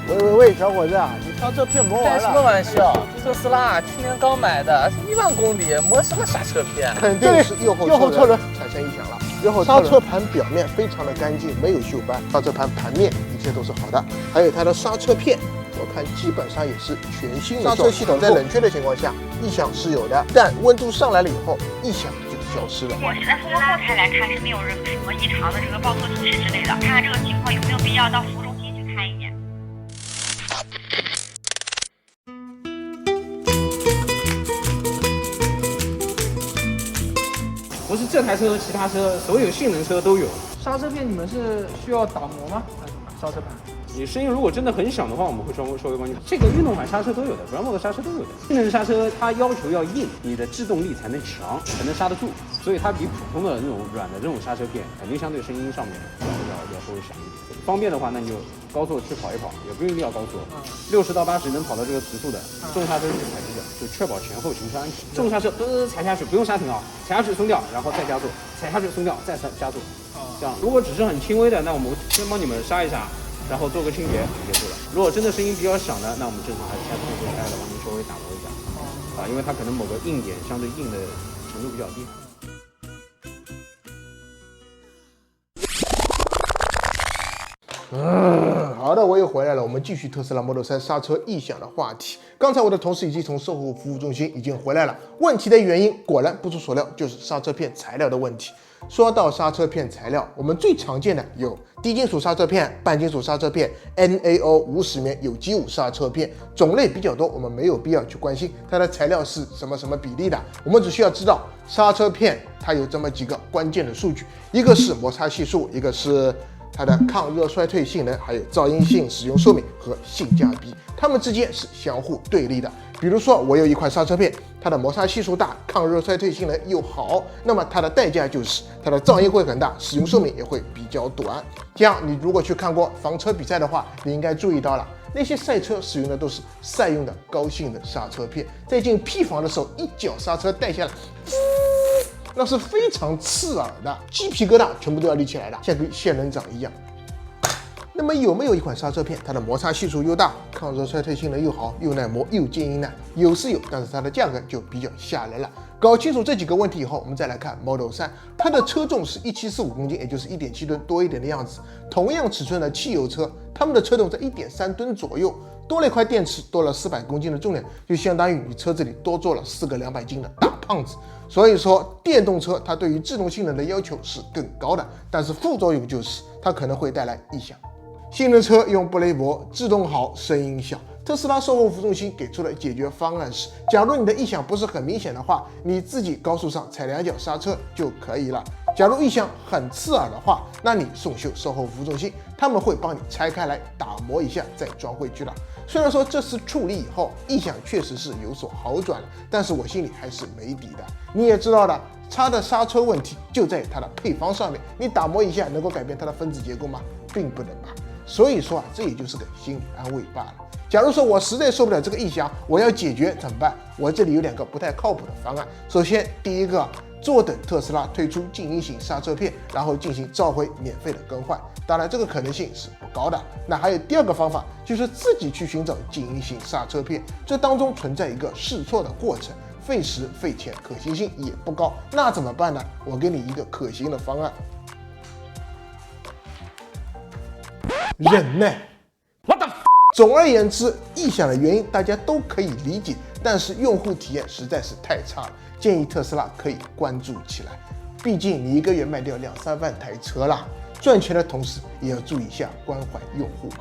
喂，小伙子啊，你刹车片磨完了？开什么玩笑？特斯拉去年刚买的，1万公里，磨什么刹车片？肯定是右后车轮产生异响了。刹车盘表面非常的干净，没有锈斑，刹车盘盘面一切都是好的。还有它的刹车片，我看基本上也是全新的。刹车系统在冷却的情况下，异响是有的，但温度上来了以后，异响就消失了。我现在从后台来看是没有什么异常的这个报错提示之类的，看看这个情况有没有必要到服务中心去看一眼。不是这台车，其他车所有性能车都有。刹车片你们是需要打磨吗？还是什么？刹车盘？你声音如果真的很响的话，我们会稍微帮你。这个运动版刹车都有的，Brembo 的刹车都有的。性能刹车它要求要硬，你的制动力才能强，才能刹得住，所以它比普通的那种软的这种刹车片，肯定相对声音上面要稍微响一点。方便的话，那你就高速去跑一跑，也不一定要高速，60到80能跑到这个时速的，重刹车去踩几脚，就确保前后行车安全。重刹车踩下去不用刹停啊，踩下去松掉，然后再加速，踩下去松掉，再加速。这样，如果只是很轻微的，那我们先帮你们刹一刹，然后做个清洁就结束了。如果真的声音比较响的，那我们正常还是下次会开的，帮您稍微打磨一下啊，因为它可能某个硬点相对硬的程度比较低。好的，我又回来了。我们继续特斯拉 Model 3刹车异响的话题。刚才我的同事已经从售后服务中心已经回来了。问题的原因果然不出所料，就是刹车片材料的问题。说到刹车片材料，我们最常见的有低金属刹车片、半金属刹车片、NAO50棉有机物刹车片，种类比较多，我们没有必要去关心它的材料是什么比例的。我们只需要知道刹车片它有这么几个关键的数据，一个是摩擦系数，一个是它的抗热衰退性能，还有噪音性、使用寿命和性价比，它们之间是相互对立的。比如说，我有一款刹车片，它的摩擦系数大，抗热衰退性能又好，那么它的代价就是它的噪音会很大，使用寿命也会比较短。这样，你如果去看过房车比赛的话，你应该注意到了，那些赛车使用的都是赛用的高性能刹车片，在进 P 房的时候，一脚刹车带下来，那是非常刺耳的，鸡皮疙瘩全部都要立起来了，像跟仙人掌一样。那么有没有一款刹车片，它的摩擦系数又大，抗热衰退性能又好，又耐磨又坚硬呢？有是有，但是它的价格就比较吓人了。搞清楚这几个问题以后，我们再来看 Model 3，它的车重是1745公斤，也就是1.7吨多一点的样子。同样尺寸的汽油车，它们的车重在1.3吨左右，多了一块电池，多了400公斤的重量，就相当于你车子里多坐了4个200斤的大胖子。所以说，电动车它对于制动性能的要求是更高的，但是副作用就是它可能会带来异响。性能车用布雷博，制动好，声音小。特斯拉售后服务中心给出的解决方案是：假如你的异响不是很明显的话，你自己高速上踩2脚刹车就可以了。假如异响很刺耳的话，那你送修售后服务中心，他们会帮你拆开来打磨一下再装回去的。虽然说这次处理以后异响确实是有所好转了，但是我心里还是没底的。你也知道的，它的刹车问题就在它的配方上面，你打磨一下能够改变它的分子结构吗？并不能吧。所以说这也就是个心理安慰罢了。假如说我实在受不了这个异响，我要解决怎么办？我这里有2个不太靠谱的方案。首先，第一个，坐等特斯拉推出静音型刹车片，然后进行召回免费的更换。当然，这个可能性是不高的。那还有第2个方法，就是自己去寻找静音型刹车片，这当中存在一个试错的过程，费时费钱，可行性也不高。那怎么办呢？我给你一个可行的方案。忍耐。总而言之，异响的原因大家都可以理解，但是用户体验实在是太差了，建议特斯拉可以关注起来。毕竟你一个月卖掉2-3万台车啦，赚钱的同时也要注意一下关怀用户吧。